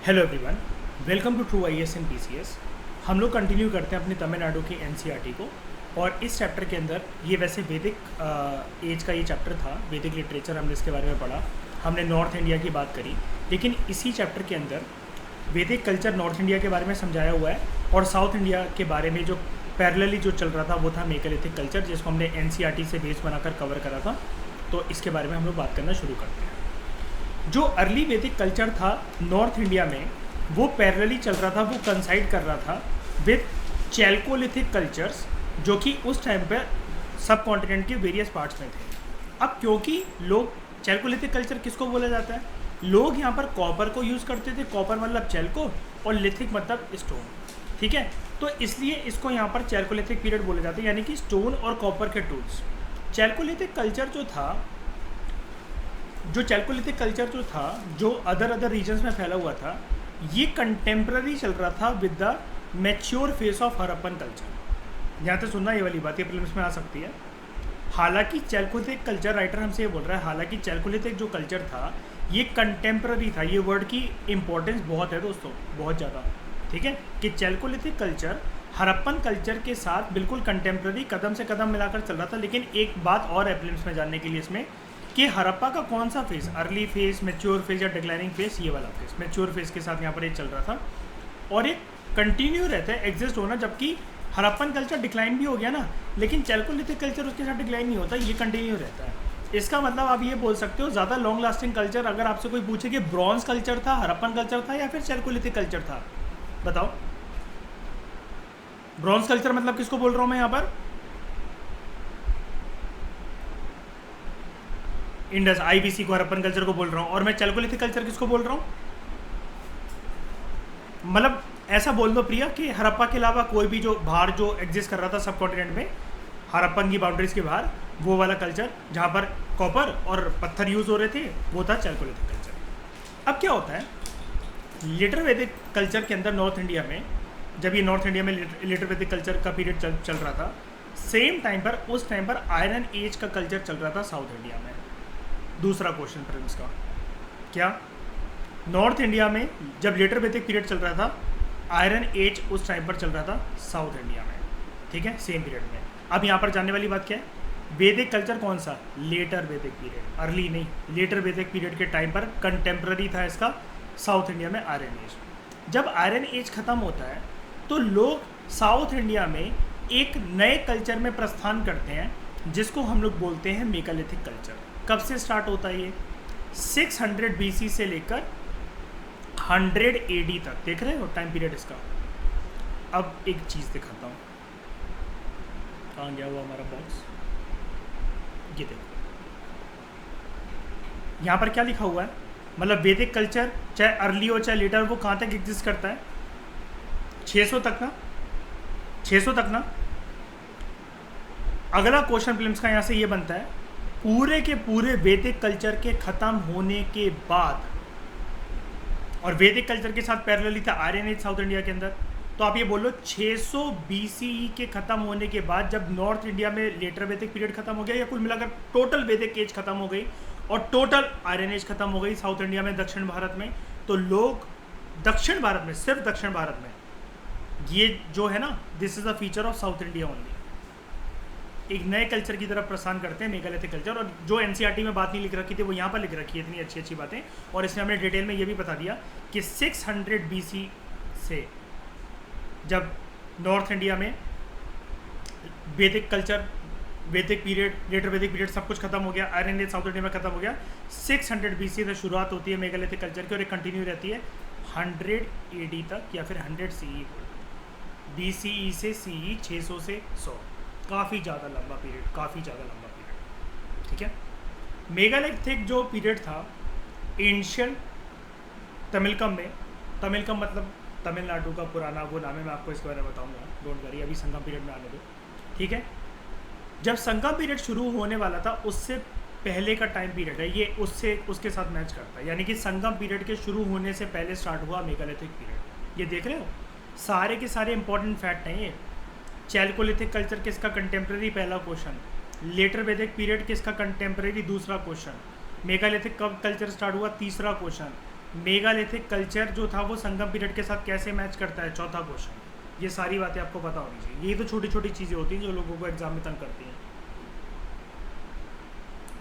Hello everyone, welcome to true IAS and PCS. हम लोग continue करते हैं अपनी तमिलनाडु की एनसीईआरटी को। और इस चैप्टर के अंदर ये वैसे वैदिक एज का ये चैप्टर था, वैदिक लिटरेचर हमने इसके बारे में पढ़ा, हमने नॉर्थ इंडिया की बात करी। लेकिन इसी चैप्टर के अंदर वैदिक कल्चर नॉर्थ इंडिया के बारे में समझाया हुआ है और साउथ इंडिया के बारे में जो पैरेलली जो चल रहा था वो था मेगालिथिक कल्चर, जिसको हमने एनसीईआरटी से बेस बनाकर कवर करा था। तो इसके बारे में हम लोग बात करना शुरू करते हैं। जो अर्ली वैदिक कल्चर था नॉर्थ इंडिया में, वो पैरेलली चल रहा था, वो कंसाइड कर रहा था विद चैल्कोलिथिक कल्चर्स, जो कि उस टाइम पे सब कॉन्टिनेंट के वेरियस पार्ट्स में थे। अब क्योंकि लोग चैल्कोलिथिक कल्चर किसको बोला जाता है, लोग यहाँ पर कॉपर को यूज़ करते थे, कॉपर मतलब चैल्को और लिथिक मतलब स्टोन, ठीक है। तो इसलिए इसको यहाँ पर चैल्कोलिथिक पीरियड बोले जाते हैं, यानी कि स्टोन और कॉपर के टूल्स। चैल्कोलिथिक कल्चर जो था, जो अदर रीजन्स में फैला हुआ था, ये कंटेम्प्ररी चल रहा था with the mature face of Harappan culture. यहाँ से सुनना, ये वाली बात ये प्रीलिम्स में आ सकती है। हालांकि चैल्कोलिथिक कल्चर, राइटर हमसे ये बोल रहा है, हालांकि चैल्कोलिथिक जो कल्चर था ये कंटेम्प्ररी था। ये वर्ड की इंपॉर्टेंस बहुत है दोस्तों, बहुत ज़्यादा, ठीक है, कि चैल्कोलिथिक कल्चर हड़प्पन कल्चर के साथ बिल्कुल कंटेम्प्ररी कदम से कदम मिलाकर चल रहा था। लेकिन एक बात और है प्रीलिम्स में जानने के लिए इसमें, कि हड़प्पा का कौन सा phase, early phase, mature phase या डिक्लाइनिंग फेज़, ये वाला फेज़ मैच्योर फेज़ के साथ यहाँ पर ये चल रहा था और ये कंटिन्यू रहता है एग्जिस्ट होना। जबकि हड़प्पन कल्चर डिक्लाइन भी हो गया ना, लेकिन चैल्कोलिथिक कल्चर उसके साथ डिक्लाइन नहीं होता, ये कंटिन्यू रहता है। इसका मतलब आप ये बोल सकते हो, ज़्यादा लॉन्ग लास्टिंग कल्चर अगर आपसे कोई पूछे कि ब्रॉन्ज कल्चर था, हड़प्पन कल्चर था या फिर चैल्कोलिथिक कल्चर था, बताओ। ब्रॉन्ज कल्चर मतलब किसको बोल रहा हूँ मैं यहाँ पर, इंडस आईबीसी को, हड़प्पन कल्चर को बोल रहा हूँ। और मैं चैल्कोलिथिक कल्चर किसको बोल रहा हूँ, मतलब ऐसा बोल दो प्रिया कि हड़प्पा के अलावा कोई भी जो बाहर जो एग्जिस्ट कर रहा था सब कॉन्टिनेंट में, हड़प्पन की बाउंड्रीज के बाहर, वो वाला कल्चर जहाँ पर कॉपर और पत्थर यूज़ हो रहे थे, वो था चैल्कोलिथिक कल्चर। अब क्या होता है, लेटर वैदिक कल्चर के अंदर नॉर्थ इंडिया में, जब ये नॉर्थ इंडिया में लेटर वैदिक कल्चर का पीरियड चल रहा था, सेम टाइम पर उस टाइम पर आयरन एज का कल्चर चल रहा था साउथ इंडिया में। दूसरा क्वेश्चन प्रीलिम्स का, क्या नॉर्थ इंडिया में जब लेटर वैदिक पीरियड चल रहा था, आयरन एज उस टाइम पर चल रहा था साउथ इंडिया में, ठीक है, सेम पीरियड में। अब यहाँ पर जानने वाली बात क्या है, वैदिक कल्चर कौन सा, लेटर वैदिक पीरियड, अर्ली नहीं, लेटर वैदिक पीरियड के टाइम पर कंटेम्प्ररी था इसका साउथ इंडिया में आयरन एज। जब आयरन एज खत्म होता है तो लोग साउथ इंडिया में एक नए कल्चर में प्रस्थान करते हैं, जिसको हम लोग बोलते हैं मेगालिथिक कल्चर। कब से स्टार्ट होता है ये, 600 BC से लेकर 100 AD तक। देख रहे हो टाइम पीरियड इसका। अब एक चीज़ दिखाता हूँ, कहाँ गया हुआ हमारा बॉक्स, ये देखो यहाँ पर क्या लिखा हुआ है, मतलब वैदिक कल्चर चाहे अर्ली हो चाहे लेटर, वो कहाँ तक एग्जिस्ट करता है, 600 तक ना, 600 तक ना। अगला क्वेश्चन फिल्म्स का यहाँ से ये बनता है, पूरे के पूरे वैदिक कल्चर के ख़त्म होने के बाद, और वैदिक कल्चर के साथ पैरेलली था आयरन एज साउथ इंडिया के अंदर, तो आप ये बोलो 600 BCE के ख़त्म होने के बाद, जब नॉर्थ इंडिया में लेटर वैदिक पीरियड खत्म हो गया, या कुल मिलाकर टोटल वैदिक एज खत्म हो गई और टोटल आयरन एज खत्म हो गई साउथ इंडिया में, दक्षिण भारत में, तो लोग दक्षिण भारत में, सिर्फ दक्षिण भारत में, ये जो है ना, this is a feature of south India only, एक नए कल्चर की तरफ प्रस्थान करते हैं, मेगालिथिक कल्चर। और जो एनसीईआरटी में बात नहीं लिख रखी थी, वो यहाँ पर लिख रखी है, इतनी अच्छी अच्छी बातें। और इसमें हमने डिटेल में ये भी बता दिया कि 600 BC से जब नॉर्थ इंडिया में वैदिक कल्चर, वैदिक पीरियड, लेटर वैदिक पीरियड सब कुछ खत्म हो गया, आयरन एज साउथ इंडिया में खत्म हो गया, 600 BC से शुरुआत होती है मेगालिथिक कल्चर की और एक कंटिन्यू रहती है 100 AD तक, या फिर 100 CE, BCE से CE 600 से 100, काफ़ी ज़्यादा लंबा पीरियड, काफ़ी ज़्यादा लंबा पीरियड, ठीक है। मेगालिथिक जो पीरियड था एंशिएंट तमिलकम में, तमिलकम मतलब तमिलनाडु का पुराना वो नाम है, मैं आपको इसके बारे में बताऊंगा, डोंट वरी, अभी संगम पीरियड में आने दो, ठीक है। जब संगम पीरियड शुरू होने वाला था, उससे पहले का टाइम पीरियड है ये, उसके साथ मैच करता है, यानी कि संगम पीरियड के शुरू होने से पहले स्टार्ट हुआ मेगालिथिक पीरियड। ये देख रहे हो, सारे के सारे इंपॉर्टेंट फैक्ट हैं ये। चैल्कोलिथिक कल्चर किसका कंटेम्प्रेरी, पहला क्वेश्चन। लेटर वैदिक पीरियड किसका कंटेम्प्रेरी, दूसरा क्वेश्चन। मेगालिथिक कब कल्चर स्टार्ट हुआ, तीसरा क्वेश्चन। मेगालिथिक कल्चर जो था वो संगम पीरियड के साथ कैसे मैच करता है, चौथा क्वेश्चन। ये सारी बातें आपको पता होनी चाहिए। ये तो छोटी छोटी चीज़ें होती हैं जो लोगों को एग्जाम में तंग करती हैं।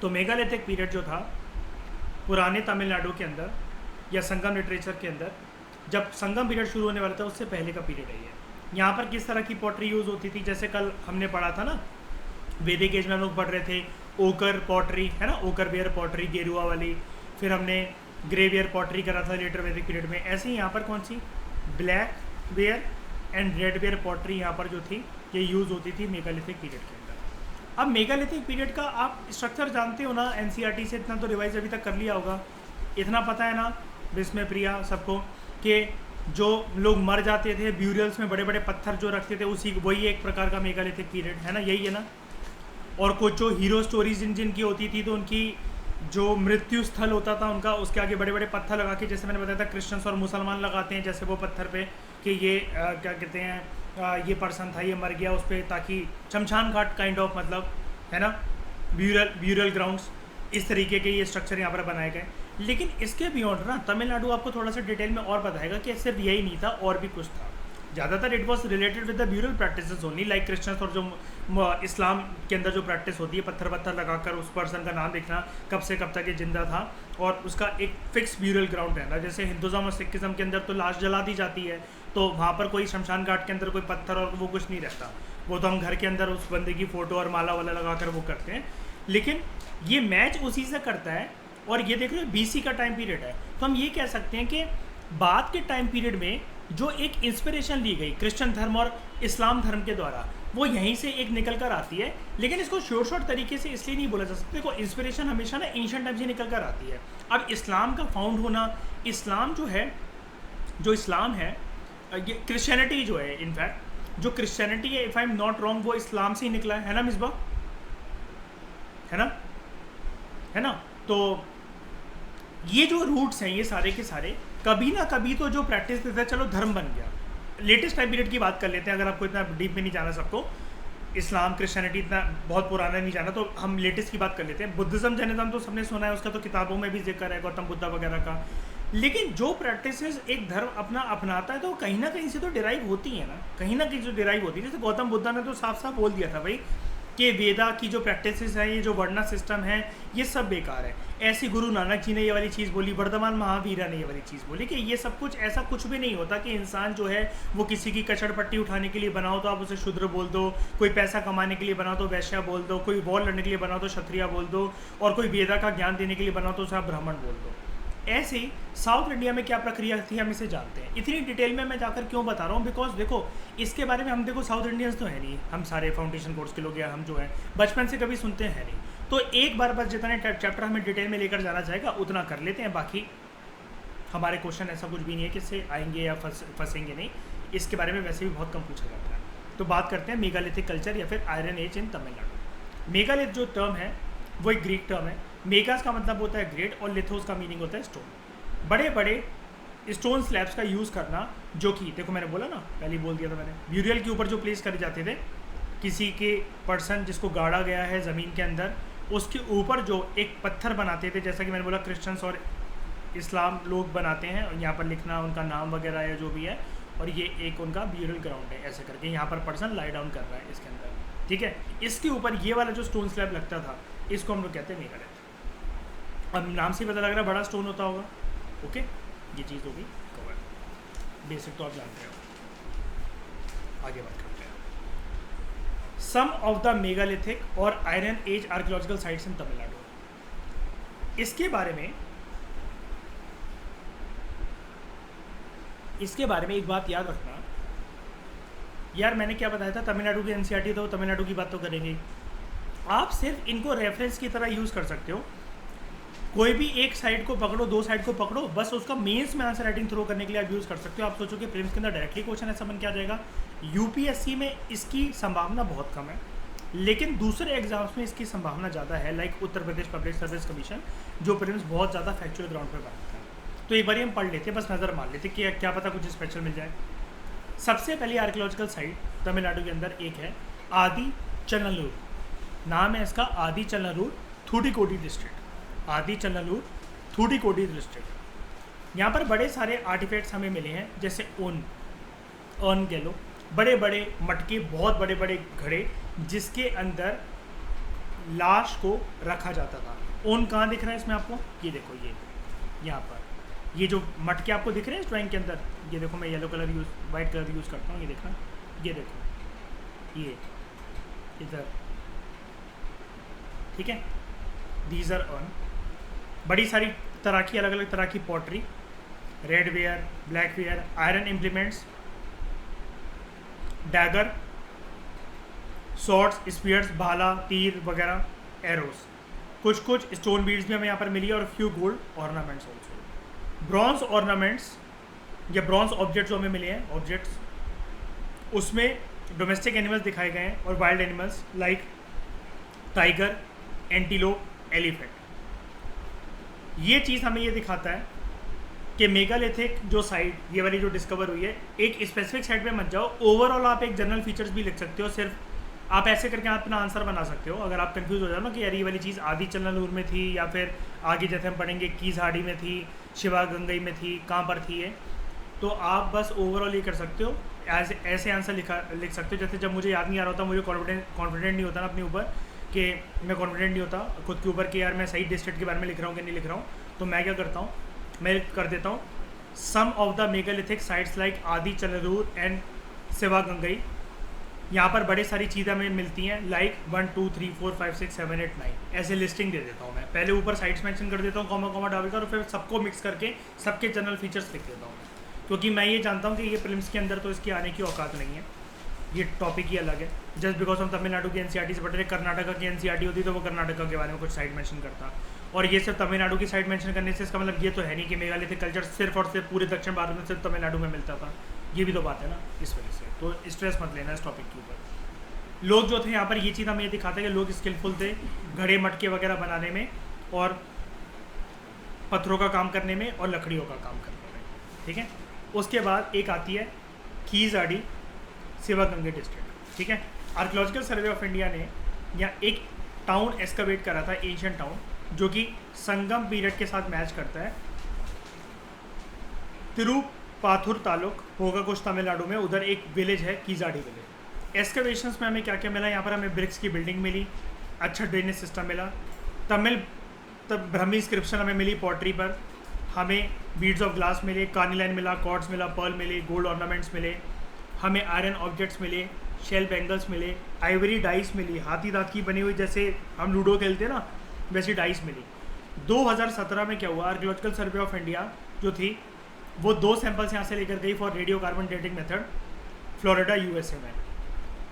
तो मेगालिथिक पीरियड जो था पुराने तमिलनाडु के अंदर या संगम लिटरेचर के अंदर, जब संगम पीरियड शुरू होने वाला था उससे पहले का पीरियड है ये। यहाँ पर किस तरह की पॉटरी यूज़ होती थी, जैसे कल हमने पढ़ा था ना, वैदिक एज में हम लोग पढ़ रहे थे ओकर पॉटरी, है ना, ओकर वेयर पॉटरी गेरुआ वाली। फिर हमने ग्रे वेयर पॉटरी करा था लेटर वैदिक पीरियड में। ऐसे ही यहाँ पर कौन सी black ware and red ware pottery यहाँ पर जो थी ये यूज़ होती थी मेगालिथिक पीरियड के अंदर। अब मेगालिथिक पीरियड का आप स्ट्रक्चर जानते हो ना, एनसीईआरटी से इतना तो रिवाइज अभी तक कर लिया होगा। इतना पता है ना विस्मय प्रिया सबको कि जो लोग मर जाते थे ब्यूरियल्स में बड़े बड़े पत्थर जो रखते थे उसी वही एक प्रकार का मेगालिथिक पीरियड है ना, यही है ना। और कुछ जो हीरो स्टोरीज जिन जिनकी होती थी तो उनकी जो मृत्यु स्थल होता था उनका, उसके आगे बड़े बड़े पत्थर लगा के, जैसे मैंने बताया था क्रिश्चियंस और मुसलमान लगाते हैं जैसे वो पत्थर पे कि ये क्या कहते हैं ये पर्सन था ये मर गया उस पर, ताकि शमशान घाट काइंड ऑफ, मतलब है ना, ब्यूरल ग्राउंड्स, इस तरीके के ये स्ट्रक्चर यहाँ पर बनाए गए। लेकिन इसके बियॉन्ड ना तमिलनाडु आपको थोड़ा सा डिटेल में और बताएगा कि सिर्फ यही नहीं था, और भी कुछ था। ज़्यादातर it was related with the burial practices only, like Christians और जो इस्लाम के अंदर जो प्रैक्टिस होती है पत्थर वत्थर लगाकर उस पर्सन का नाम लिखना, कब से कब तक ये जिंदा था, और उसका एक फिक्स ब्यूरल ग्राउंड रहना। जैसे हिंदुज़म और सिखिज़म के अंदर तो लाश जला दी जाती है, तो वहाँ पर कोई शमशान घाट के अंदर कोई पत्थर और वो कुछ नहीं रहता, वो तो हम घर के अंदर उस बंदे की फ़ोटो और माला वाला लगा कर वो करते हैं। लेकिन ये मैच उसी से करता है। और ये देख लो बीसी का टाइम पीरियड है, तो हम ये कह सकते हैं कि बाद के टाइम पीरियड में जो एक इंस्पिरेशन ली गई क्रिश्चियन धर्म और इस्लाम धर्म के द्वारा, वो यहीं से एक निकल कर आती है। लेकिन इसको शॉर्ट तरीके से इसलिए नहीं बोला जा सकता, देखो इंस्पिरेशन हमेशा ना एंशिएंट टाइम से निकल कर आती है। अब इस्लाम का फाउंड होना, इस्लाम जो है, जो इस्लाम है, ये क्रिश्चियनिटी जो है, इनफैक्ट जो क्रिश्चियनिटी है, if I am not wrong, वो इस्लाम से ही निकला है ना मिसबा, है ना। तो ये जो रूट्स हैं ये सारे के सारे कभी ना कभी तो जो प्रैक्टिस देता है, चलो धर्म बन गया। लेटेस्ट टाइम पीरियड की बात कर लेते हैं, अगर आपको इतना डीप में नहीं जाना, सबको इस्लाम क्रिश्चियनिटी इतना बहुत पुराना नहीं जाना, तो हम लेटेस्ट की बात कर लेते हैं। बुद्धिज़्म जैनिज़्म तो सबने सुना है, उसका तो किताबों में भी जिक्र है, गौतम बुद्धा वगैरह का। लेकिन जो प्रैक्टिसेस एक धर्म अपना अपनाता है तो कहीं ना कहीं से तो डिराइव होती है ना, कहीं ना कहीं जो डिराइव होती है। जैसे गौतम बुद्धा ने तो साफ साफ बोल दिया था भाई कि वेदा की जो प्रैक्टिसेस है, ये जो वर्णा सिस्टम है, ये सब बेकार है। ऐसी गुरु नानक जी ने ये वाली चीज़ बोली, वर्धमान महावीरा ने ये वाली चीज़ बोली कि ये सब कुछ, ऐसा कुछ भी नहीं होता कि इंसान जो है वो किसी की कचड़ पट्टी उठाने के लिए बनाओ तो आप उसे शूद्र बोल दो, कोई पैसा कमाने के लिए बनाओ तो वैश्या बोल दो, कोई वॉर लड़ने के लिए बनाओ तो क्षत्रिय बोल दो, और कोई वेदा का ज्ञान देने के लिए बनाओ तो उसे आप ब्राह्मण बोल दो। ऐसे ही साउथ इंडिया में क्या प्रक्रिया थी हम इसे जानते हैं। इतनी डिटेल में मैं जाकर क्यों बता रहा हूँ, बिकॉज देखो इसके बारे में हम, देखो साउथ इंडियंस तो है नहीं, हम सारे फाउंडेशन कोर्स के लोग या हम जो हैं बचपन से कभी सुनते हैं नहीं, तो एक बार बस जितने चैप्टर हमें डिटेल में लेकर जाना चाहेगा उतना कर लेते हैं। बाकी हमारे क्वेश्चन ऐसा कुछ भी नहीं है कि इससे आएंगे या फंसेंगे नहीं, इसके बारे में वैसे भी बहुत कम पूछा जाता है। तो बात करते हैं मेगालिथिक कल्चर या फिर iron age in Tamil Nadu. Megalith जो टर्म है वो एक ग्रीक टर्म है। मेगास का मतलब होता है ग्रेट और लिथोस का मीनिंग होता है स्टोन। बड़े बड़े स्टोन स्लैब्स का यूज़ करना, जो कि देखो मैंने बोला ना, पहले बोल दिया था मैंने, ब्यूरियल के ऊपर जो प्लेस करे जाते थे, किसी के पर्सन जिसको गाड़ा गया है ज़मीन के अंदर, उसके ऊपर जो एक पत्थर बनाते थे, जैसा कि मैंने बोला क्रिश्चियंस और इस्लाम लोग बनाते हैं, और यहाँ पर लिखना उनका नाम वगैरह है जो भी है, और ये एक उनका ब्यूरियल ग्राउंड है, ऐसे करके यहाँ पर पर्सन लाई डाउन कर रहा है इसके अंदर, ठीक है। इसके ऊपर ये वाला जो स्टोन स्लैब लगता था, इसको हम लोग कहते हैं मेगालिथ। अब नाम से पता लग रहा है बड़ा स्टोन होता होगा, ओके, ये चीज़ होगी कवर, बेसिक तो आप जानते हो। आगे बात करते हैं सम ऑफ द मेगालिथिक और iron age archaeological sites in Tamil Nadu. इसके बारे में एक बात याद रखना यार, मैंने क्या बताया था, तमिलनाडु की एनसीईआरटी, तो तमिलनाडु की बात तो करेंगे। आप सिर्फ इनको रेफरेंस की तरह यूज़ कर सकते हो। कोई भी एक साइड को पकड़ो, दो साइड को पकड़ो, बस उसका मेंस में आंसर राइटिंग थ्रो करने के लिए आप यूज़ कर सकते हो। आप सोचो कि प्रीलिम्स के अंदर डायरेक्टली क्वेश्चन ऐसा बन के आ जाएगा। यूपीएससी में इसकी संभावना बहुत कम है, लेकिन दूसरे एग्जाम्स में इसकी संभावना ज़्यादा है, like Uttar Pradesh public service commission, जो प्रीलिम्स बहुत ज़्यादा फैक्चुअल ग्राउंड पर बनाता है। तो एक बार हम पढ़ लेते, बस नज़र मार लेते कि क्या पता कुछ स्पेशल मिल जाए। सबसे पहली आर्कियोलॉजिकल साइट तमिलनाडु के अंदर एक है आदि चन्नलूर, नाम है इसका आदि चन्नलूर, थूटिकोडी डिस्ट्रिक्ट, आदि चन्नलूर थूटिकोडी डिस्ट्रिक्ट। यहाँ पर बड़े सारे आर्टिफैक्ट्स हमें मिले हैं, जैसे अर्न कह लो, बड़े बड़े मटके, बहुत बड़े बड़े घड़े जिसके अंदर लाश को रखा जाता था। ओन कहाँ दिख रहा है इसमें आपको? ये देखो, ये यहाँ पर ये जो मटके आपको दिख रहे हैं इस ड्राइंग के अंदर, ये देखो मैं yellow colour white colour use करता हूँ, ये देखना, ये देखो, ये इधर, ठीक है, दीज आर अर्न। बड़ी सारी तरह की, अलग अलग तरह की pottery, red ware, black ware, iron implements, dagger, swords, spears, भाला, तीर वगैरह, एरोस, कुछ स्टोन बीड्स भी हमें यहाँ पर मिली है, और few gold ornaments also. Bronze ornaments या ब्रॉन्ज ऑब्जेक्ट्स जो हमें मिले हैं, ऑब्जेक्ट्स, उसमें डोमेस्टिक एनिमल्स दिखाए गए हैं और wild animals like tiger, antelope, elephant. ये चीज़ हमें ये दिखाता है कि मेगालिथिक जो साइट, ये वाली जो डिस्कवर हुई है, एक स्पेसिफिक साइट पे मत जाओ, ओवरऑल आप एक जनरल फीचर्स भी लिख सकते हो। सिर्फ आप ऐसे करके आप अपना आंसर बना सकते हो। अगर आप कंफ्यूज हो जाओ ना कि यार ये वाली चीज़ आदि चलनूर में थी, या फिर आगे जैसे हम पढ़ेंगे कीजहाड़ी में थी, शिवागंगई में थी, कहाँ पर थी ये, तो आप बस ओवरऑल ये कर सकते हो, ऐसे आंसर लिख सकते हो। जैसे जब मुझे याद नहीं आ रहा होता, मुझे कॉन्फिडेंट नहीं होता ना अपने ऊपर, कि मैं कॉन्फिडेंट नहीं होता खुद के ऊपर कि यार मैं सही डिस्ट्रिक्ट के बारे में लिख रहा हूँ कि नहीं लिख रहा हूँ, तो मैं क्या करता हूँ, मैं कर देता हूँ some of the megalithic sites like Adichanallur and शिवागंगई। यहाँ पर बड़े सारी चीज़ें हमें मिलती हैं, लाइक 1 2 3 4 5 6 7 8 9, ऐसे लिस्टिंग दे देता हूँ मैं। पहले ऊपर साइट्स मेंशन कर देता हूँ, कॉमा कॉमा डालकर, और फिर सबको मिक्स करके सबके जनरल फीचर्स लिख देता हूँ, क्योंकि मैं ये जानता हूँ कि ये प्रीलिम्स के अंदर तो इसकी आने की औकात नहीं है, ये टॉपिक ही अलग है। जस्ट बिकॉज हम तमिलनाडु की एनसीईआरटी से पढ़ रहे, कर्नाटका की एनसीईआरटी होती तो वो कर्नाटका के बारे में कुछ साइड मेंशन करता, और ये सिर्फ तमिलनाडु की साइड मेंशन करने से इसका मतलब ये तो है नहीं कि मेघालय कल्चर सिर्फ और सिर्फ पूरे दक्षिण भारत में सिर्फ तमिलनाडु में मिलता था, ये भी तो बात है ना। इस वजह से तो स्ट्रेस मत लेना इस टॉपिक के ऊपर। लोग जो थे यहाँ पर, ये चीज़ हमें ये दिखाते हैं कि लोग स्किलफुल थे घड़े मटके वगैरह बनाने में, और पत्थरों का काम करने में, और लकड़ियों का काम करने में, ठीक है। उसके बाद एक आती है कीजहाड़ी, शिवागंगे डिस्ट्रिक्ट, ठीक है। आर्कियोलॉजिकल सर्वे ऑफ इंडिया ने यहाँ एक टाउन एक्सकवेट करा था, एंशिएंट टाउन, जो कि संगम पीरियड के साथ मैच करता है। तिरुपाथुर तालुक होगा कुछ तमिलनाडु में, उधर एक विलेज है कीजहाड़ी विलेज। एक्सकवेशंस में हमें क्या क्या मिला, यहाँ पर हमें ब्रिक्स की बिल्डिंग मिली, अच्छा ड्रेनेज सिस्टम मिला, ब्राह्मी इंस्क्रिप्शन हमें मिली पॉटरी पर, हमें बीड्स ऑफ ग्लास मिले, कार्निलाइन मिला, कॉर्ड्स मिला, पर्ल मिले, गोल्ड ऑर्नामेंट्स मिले, हमें आयरन ऑब्जेक्ट्स मिले, शेल बैंगल्स मिले, आइवरी डाइस मिली, हाथी दांत की बनी हुई, जैसे हम लूडो खेलते हैं ना वैसी डाइस मिली। 2017 में क्या हुआ, आर्कियोलॉजिकल सर्वे ऑफ इंडिया जो थी वो 2 सैंपल्स यहाँ से लेकर गई for radio carbon dating method Florida USA में,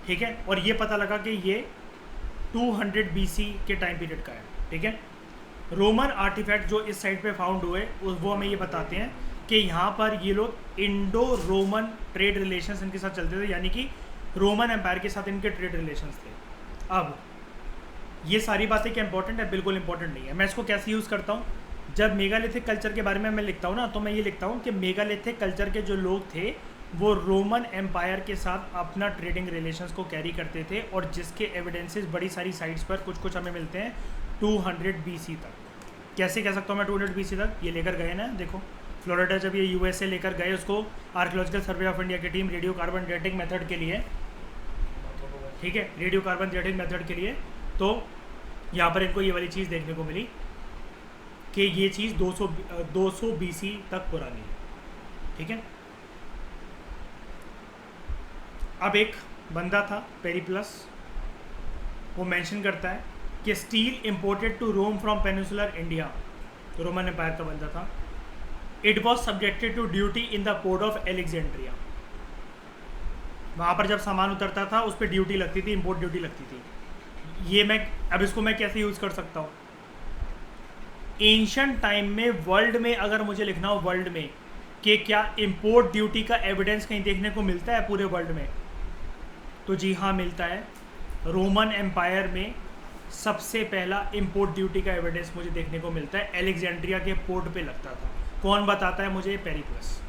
ठीक है। और ये पता लगा कि ये 200 BC के टाइम पीरियड का है, ठीक है। रोमन आर्टिफैक्ट जो इस साइड पे फाउंड हुए वो हमें ये बताते हैं कि यहाँ पर ये लोग इंडो रोमन ट्रेड रिलेशंस इनके साथ चलते थे, यानी कि रोमन एम्पायर के साथ इनके ट्रेड रिलेशंस थे। अब ये सारी बातें क्या इंपॉर्टेंट है? बिल्कुल इंपॉर्टेंट नहीं है। मैं इसको कैसे यूज़ करता हूँ, जब मेगालिथिक कल्चर के बारे में मैं लिखता हूँ ना, तो मैं ये लिखता हूँ कि मेगालिथिक कल्चर के जो लोग थे वो रोमन एम्पायर के साथ अपना ट्रेडिंग रिलेशंस को कैरी करते थे, और जिसके एविडेंसेस बड़ी सारी साइट्स पर कुछ हमें मिलते हैं 200 BC तक। कैसे कह सकता हूँ मैं 200 BC तक? ये लेकर गए ना, देखो फ्लोरिडा जब ये यूएसए लेकर गए उसको आर्कियोलॉजिकल सर्वे ऑफ इंडिया की team radio carbon dating method के लिए, ठीक है, रेडियो कार्बन डेटिंग मेथड के लिए, तो यहाँ पर इनको ये वाली चीज़ देखने को मिली कि ये चीज़ 200 BC तक पुरानी है, ठीक है। अब एक बंदा था पेरिप्लस, वो मेंशन करता है कि steel imported to Rome from peninsular India, तो रोमन एम्पायर का बंदा था। It was subjected to duty in the port of Alexandria, वहाँ पर जब सामान उतरता था उस पर ड्यूटी लगती थी, इम्पोर्ट ड्यूटी लगती थी। ये मैं अब इसको मैं कैसे यूज़ कर सकता हूँ, एंशिएंट टाइम में वर्ल्ड में अगर मुझे लिखना हो वर्ल्ड में कि क्या इम्पोर्ट ड्यूटी का एविडेंस कहीं देखने को मिलता है पूरे वर्ल्ड में, तो जी हाँ मिलता है। रोमन एम्पायर में सबसे पहला इम्पोर्ट ड्यूटी का एविडेंस मुझे देखने को मिलता है, एलेक्जेंड्रिया के पोर्ट पे लगता था। कौन बताता है मुझे? पेरिप्लस।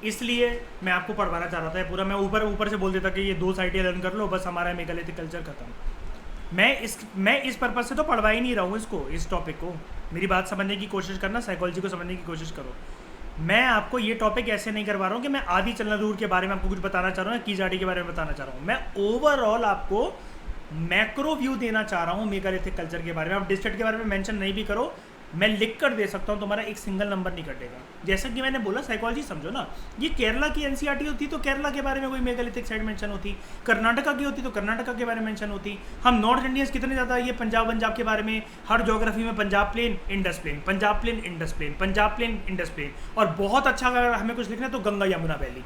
इसलिए मैं आपको पढ़वाना चाह रहा था पूरा, मैं ऊपर से बोल देता कि ये 2 साइटें लर्न कर लो बस, हमारा मेगालिथिक कल्चर खत्म। मैं इस पर्पज़ से तो पढ़वा ही नहीं रहा हूँ इसको, इस टॉपिक को, मेरी बात समझने की कोशिश करना, साइकोलॉजी को समझने की कोशिश करो। मैं आपको ये टॉपिक ऐसे नहीं करवा रहा हूँ कि मैं आदि चंद्रचूड़ के बारे में आपको कुछ बताना चाह रहा हूँ या कीजाडी के बारे में बताना चाह रहा हूँ। मैं ओवरऑल आपको मैक्रो व्यू देना चाह रहा हूँ मेगालिथिक कल्चर के बारे में। आप डिस्ट्रिक्ट के बारे में मेंशन नहीं भी करो, मैं लिख कर दे सकता हूँ, तुम्हारा एक सिंगल नंबर नहीं कटेगा। जैसा कि मैंने बोला, साइकोलॉजी समझो ना। ये केरला की एनसीईआरटी होती तो केरला के बारे में कोई मेगालिथिक साइट मेंशन होती, कर्नाटका की होती तो कर्नाटका के बारे में मेंशन होती। हम नॉर्थ इंडियंस कितने ज़्यादा ये पंजाब के बारे में, हर ज्योग्राफी में Punjab plain, Indus plain, Punjab plain, Indus plain, Punjab plain, Indus plain. और बहुत अच्छा अगर हमें कुछ लिखना है तो गंगा यमुना वैली।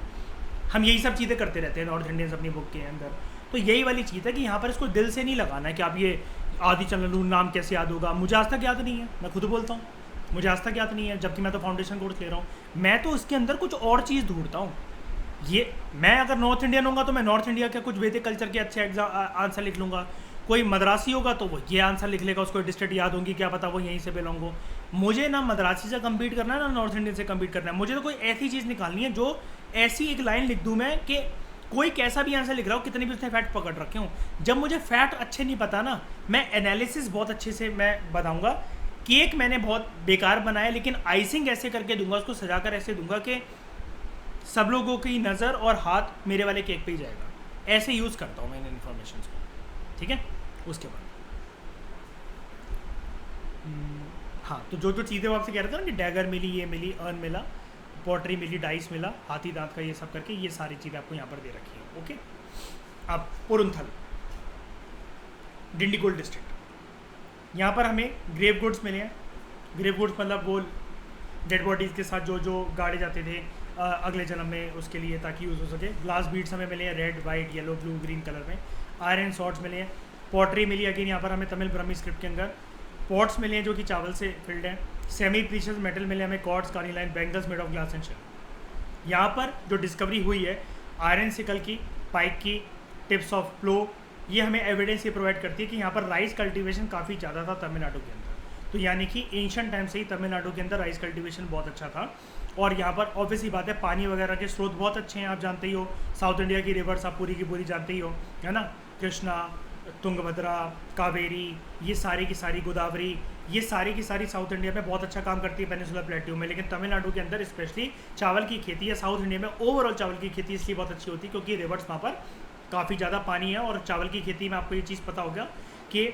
हम यही सब चीज़ें करते रहते हैं नॉर्थ इंडियंस अपनी बुक के अंदर। तो यही वाली चीज़ है कि यहाँ पर इसको दिल से नहीं लगाना है कि आप ये आदि चंद्रचूड़ नाम कैसे याद होगा। मुझे आज तक याद नहीं है, मैं खुद बोलता हूँ, मुझे आज तक याद नहीं है, जबकि मैं तो फाउंडेशन कोर्स ले रहा हूँ। मैं तो उसके अंदर कुछ और चीज़ ढूंढता हूँ। ये मैं अगर नॉर्थ इंडियन होगा तो मैं नॉर्थ इंडिया के कुछ वैदिक कल्चर के अच्छे आंसर लिख लूँगा। कोई मद्रासी होगा तो वो ये आंसर लिख लेगा, उसको डिस्ट्रिक्ट याद होंगी, क्या पता वो यहीं से बिलोंग हो। मुझे ना मद्रासी से कम्पीट करना है ना नॉर्थ इंडियन से कम्पीट करना है। मुझे तो कोई ऐसी चीज़ निकालनी है जो ऐसी एक लाइन लिख दूँ मैं कि कोई कैसा भी आंसर लिख रहा हो, कितने भी उसने फैक्ट पकड़ रखे हों, जब मुझे फैक्ट अच्छे नहीं पता ना, मैं एनालिसिस बहुत अच्छे से मैं बताऊँगा। केक मैंने बहुत बेकार बनाया, लेकिन आइसिंग ऐसे करके दूंगा, उसको सजाकर ऐसे दूंगा कि सब लोगों की नज़र और हाथ मेरे वाले केक पे ही जाएगा। ऐसे यूज़ करता हूँ मैं इन इन्फॉर्मेशन को, ठीक है। उसके बाद हाँ, तो जो चीज़ें वो आपसे कह रहे थे ना कि डैगर मिली, ये मिली, अर्न मिला, पॉटरी मिली, डाइस मिला, हाथी दांत का, ये सब करके ये सारी चीज़ें आपको यहाँ पर दे रखी है। ओके, अब पुरुंथल, डिंडीगुल डिस्ट्रिक्ट। यहाँ पर हमें ग्रेव गुड्स मिले हैं। ग्रेव गुड्स मतलब वो डेड बॉडीज़ के साथ जो गाड़े जाते थे अगले जन्म में, उसके लिए, ताकि यूज़ हो सके। ग्लास बीड्स हमें मिले हैं red, white, yellow, blue, green colour में। आयरन सॉर्ड्स मिले हैं। पॉटरी मिली अगेन यहाँ पर हमें तमिल ब्रह्मी स्क्रिप्ट के अंदर। पॉट्स मिले हैं जो कि चावल से फिल्ड हैं। सेमी प्रीशियस मेटल मिले हमें, cords, carnelian, bangles made of glass and shell. यहाँ पर जो डिस्कवरी हुई है आयरन सिकल की, पाइक की, टिप्स ऑफ प्लो, ये हमें एविडेंस ये प्रोवाइड करती है कि यहाँ पर राइस कल्टीवेशन काफ़ी ज़्यादा था तमिलनाडु के अंदर। तो यानी कि एंशिएंट टाइम से ही तमिलनाडु के अंदर राइस कल्टीवेशन बहुत अच्छा था। और यहाँ पर ऑब्वियसली बात है, पानी वगैरह के स्रोत बहुत अच्छे हैं, आप जानते ही हो। साउथ इंडिया की रिवर्स आप पूरी की पूरी जानते ही हो, है ना। कृष्णा, तुंगभद्रा, कावेरी, ये सारी की सारी, गोदावरी, ये सारी की सारी साउथ इंडिया में बहुत अच्छा काम करती है पेनिनसुलर प्लेट्यू में। लेकिन तमिलनाडु के अंदर स्पेशली चावल की खेती है। साउथ इंडिया में ओवरऑल चावल की खेती इसलिए बहुत अच्छी होती है क्योंकि रिवर्स वहाँ पर काफ़ी ज़्यादा पानी है। और चावल की खेती में आपको ये चीज़ पता होगा कि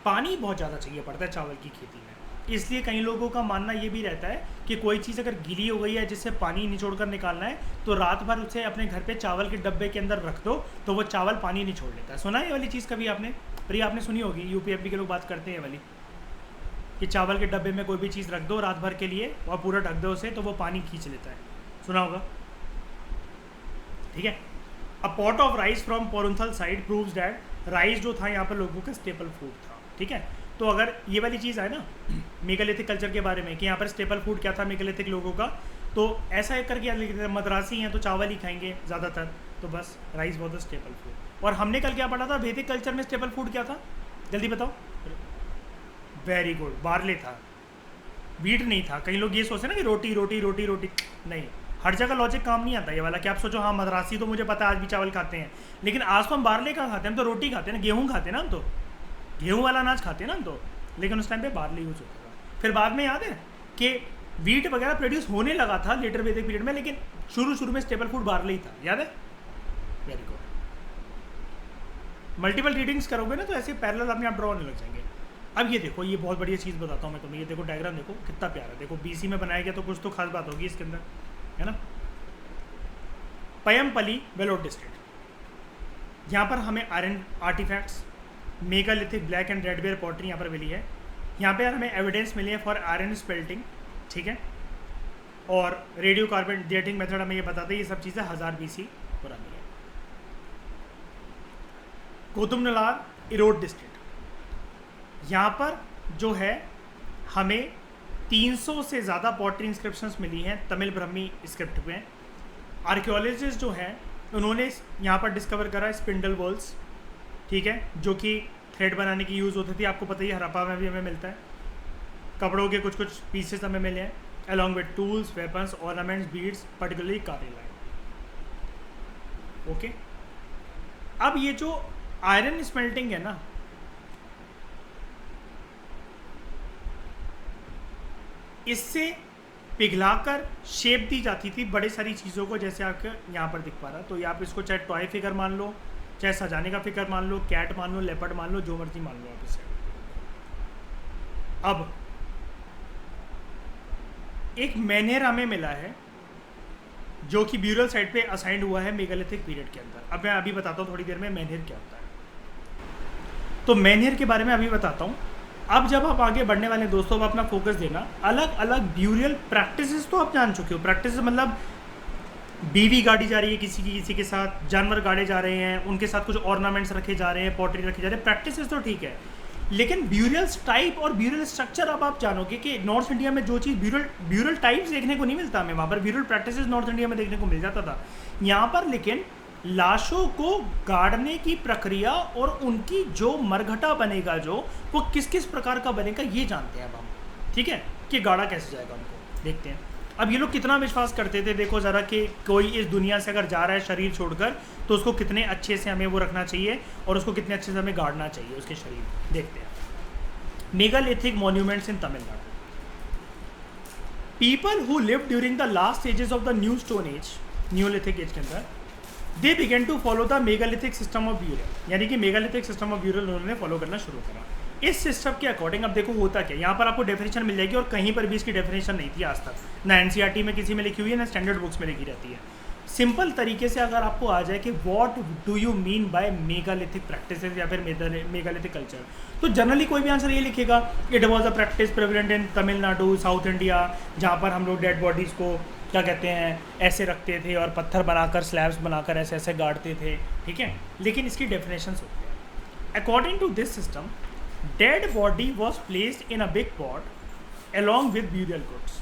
पानी बहुत ज़्यादा चाहिए पड़ता है चावल की खेती में। इसलिए कई लोगों का मानना ये भी रहता है कि कोई चीज़ अगर गीली हो गई है जिससे पानी निचोड़ कर निकालना है, तो रात भर उसे अपने घर पे चावल के डब्बे के अंदर रख दो, तो वो चावल पानी निचोड़ लेता है। सुना है ये वाली चीज़ कभी आपने? पर आपने सुनी होगी, यूपीएफबी के लोग बात करते हैं वाली, कि चावल के डब्बे में कोई भी चीज़ रख दो रात भर के लिए और पूरा ढक दो उसे, तो वो पानी खींच लेता है। सुना होगा, ठीक है। A pot of rice from Porunthal site proves that rice जो था यहाँ पर लोगों का स्टेपल फूड था, ठीक है। तो अगर ये वाली चीज़ है ना मेगालिथिक कल्चर के बारे में कि यहाँ पर स्टेपल फूड क्या था मेगालिथिक लोगों का, तो ऐसा एक करके लिख देते, मद्रासी हैं तो चावल ही खाएंगे ज़्यादातर, तो बस rice was the staple food. और हमने कल क्या पढ़ा था, वैदिक कल्चर में स्टेपल फूड क्या था, जल्दी बताओ। वेरी गुड, बार्ले था, वीट नहीं था। कई लोग ये सोचते ना कि रोटी रोटी रोटी रोटी, नहीं, हर जगह लॉजिक काम नहीं आता ये वाला कि आप सोचो हाँ मद्रासी तो मुझे पता है आज भी चावल खाते हैं, लेकिन आज तो हम बार्ले का खाते हैं, हम तो रोटी खाते हैं ना, गेहूँ खाते हैं ना, हम तो गेहूँ वाला अनाज खाते हैं ना हम तो, लेकिन उस टाइम पे बार्ले यूज होता था। फिर बाद में याद है कि वीट वगैरह प्रोड्यूस होने लगा था लेटर वैदिक पीरियड में, लेकिन शुरू में स्टेपल फूड बार्ले ही था, याद है। वेरी गुड, मल्टीपल रीडिंग्स करोगे ना तो ऐसे पैरेलल अपने आप ड्रॉ होने लग जाएंगे। अब ये देखो, ये बहुत बढ़िया चीज़ बताता हूँ मैं तुम्हें, ये देखो डायग्राम देखो कितना प्यारा है, देखो बीसी में बनाया गया तो कुछ तो खास बात होगी इसके अंदर, है ना। पयमपली वेलोर डिस्ट्रिक्ट, यहाँ पर हमें iron artifacts, megalithic black and red ware pottery यहाँ पर मिली है। यहाँ पर हमें एविडेंस मिली है फॉर आयरन स्पेल्टिंग, ठीक है। और रेडियो कार्बन डेटिंग मेथड हमें ये बताते हैं ये सब चीज़ें 1000 BC पुरानी है। कोतुमनालार इरोड डिस्ट्रिक्ट, यहाँ पर जो है हमें 300 से ज़्यादा पॉटरी इंस्क्रिप्शंस मिली हैं तमिल ब्रह्मी स्क्रिप्ट में। आर्कियोलॉजिस्ट जो हैं उन्होंने यहाँ पर डिस्कवर करा स्पिंडल वॉल्स, ठीक है, जो कि थ्रेड बनाने की यूज़ होती थी, आपको पता ही हड़प्पा में भी हमें मिलता है। कपड़ों के कुछ पीसेस हमें मिले हैं, along with tools, weapons, ornaments, beads, particularly carnelian. Okay, अब ये जो आयरन स्मेल्टिंग है ना, इससे पिघलाकर शेप दी जाती थी बड़े सारी चीज़ों को, जैसे आपके यहाँ पर दिख पा रहा। तो ये आप इसको चाहे टॉय फिगर मान लो, चाहे सजाने का फिगर मान लो, कैट मान लो, लेपर्ड मान लो, जो मर्जी मान लो आप इसे। अब एक मेनहिर हमें मिला है जो कि ब्यूरल साइट पे असाइंड हुआ है मेगालिथिक पीरियड के अंदर। अब मैं अभी बताता हूँ थोड़ी देर में मेनहिर क्या होता है। तो मेनहिर के बारे में अभी बताता हूँ। अब जब आप आगे बढ़ने वाले दोस्तों, अब अपना फोकस देना। अलग अलग ब्यूरियल प्रैक्टिसेस तो आप जान चुके हो। प्रैक्टिस मतलब बीवी गाड़ी जा रही है किसी के साथ, जानवर गाड़े जा रहे हैं, उनके साथ कुछ ऑर्नामेंट्स रखे जा रहे हैं, पॉटरी रखे जा रहे हैं, प्रैक्टिसेस तो ठीक है। लेकिन ब्यूरियल्स टाइप और ब्यूरियल स्ट्रक्चर अब आप जानोगे कि नॉर्थ इंडिया में जो चीज़ ब्यूरियल टाइप्स देखने को नहीं मिलता हमें, वहाँ पर ब्यूरियल प्रैक्टिसेस नॉर्थ इंडिया में देखने को मिल जाता था। यहाँ पर लेकिन लाशों को गाड़ने की प्रक्रिया और उनकी जो मरघटा बनेगा, जो वो किस किस प्रकार का बनेगा, ये जानते हैं अब हम, ठीक है, कि गाड़ा कैसे जाएगा उनको देखते हैं। अब ये लोग कितना विश्वास करते थे, देखो ज़रा, कि कोई इस दुनिया से अगर जा रहा है शरीर छोड़कर, तो उसको कितने अच्छे से हमें वो रखना चाहिए और उसको कितने अच्छे से हमें गाड़ना चाहिए उसके शरीर। देखते हैं megalithic monuments in Tamil Nadu. People who live during the last stages of the new stone age, neolithic age के अंदर, they began to follow the megalithic system of burial, यानी कि मेगालिथिक सिस्टम ऑफ ब्यूरल उन्होंने फॉलो करना शुरू करा। इस system के अकॉर्डिंग अब देखो होता क्या, यहाँ पर आपको डेफिनेशन मिल जाएगी और कहीं पर भी इसकी डेफिनेशन नहीं थी आज तक, ना एनसीईआरटी में किसी में लिखी हुई है, ना स्टैंडर्ड बुक्स में लिखी रहती है। सिंपल तरीके से अगर आपको आ जाए कि what do you mean by megalithic practices या फिर मेगालिथिक कल्चर, तो जनरली कोई भी आंसर ये लिखेगा, it was a practice prevalent in Tamil Nadu, south India, जहाँ पर हम लोग डेड बॉडीज़ को क्या कहते हैं ऐसे रखते थे और पत्थर बनाकर स्लैब्स बनाकर ऐसे ऐसे गाड़ते थे, ठीक है। लेकिन इसकी डेफिनेशंस होती है। According to this system, dead body was placed in a big pot along with burial goods,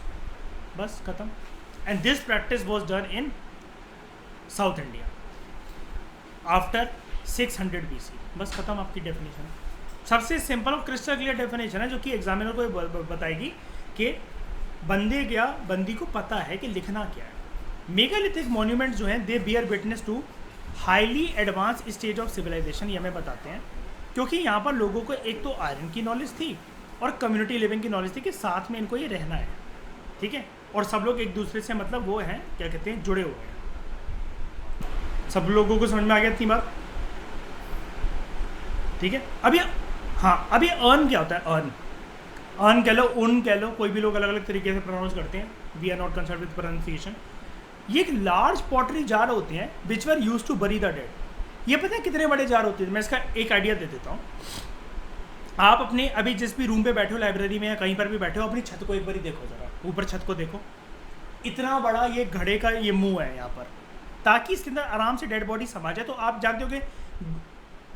बस खत्म। And this practice was done in South India after 600 BC, बस खत्म आपकी डेफिनेशन। सबसे सिंपल और क्रिस्टल क्लियर डेफिनेशन है जो कि एग्जामिनर को बताएगी कि बंदी को पता है कि लिखना क्या है। मेगालिथिक मॉन्यूमेंट जो हैं, they bear witness to highly advance stage of civilisation, ये हमें बताते हैं, क्योंकि यहाँ पर लोगों को एक तो आयरन की नॉलेज थी और कम्युनिटी लिविंग की नॉलेज थी कि साथ में इनको ये रहना है, ठीक है, और सब लोग एक दूसरे से मतलब वो हैं क्या कहते हैं जुड़े हुए हैं। सब लोगों को समझ में आ गया इतनी बात, ठीक है। अब ये हाँ, अब ये अर्न क्या होता है, अर्न कह लो, उन कह लो, कोई भी लोग अलग अलग तरीके से प्रोनाउंस करते हैं, we are not concern with pronunciation. ये एक लार्ज पॉटरी जार होते हैं which were use to bury the dead. ये पता है कितने बड़े जार होते हैं, मैं इसका एक आइडिया दे देता हूँ। आप अपने अभी जिस भी रूम पे बैठे हो, लाइब्रेरी में या कहीं पर भी बैठे हो, अपनी छत को एक बार देखो, जरा ऊपर छत को देखो, इतना बड़ा ये घड़े का ये मुंह है यहाँ पर, ताकि इसके अंदर आराम से डेड बॉडी समा जाए। तो आप जानते हो कि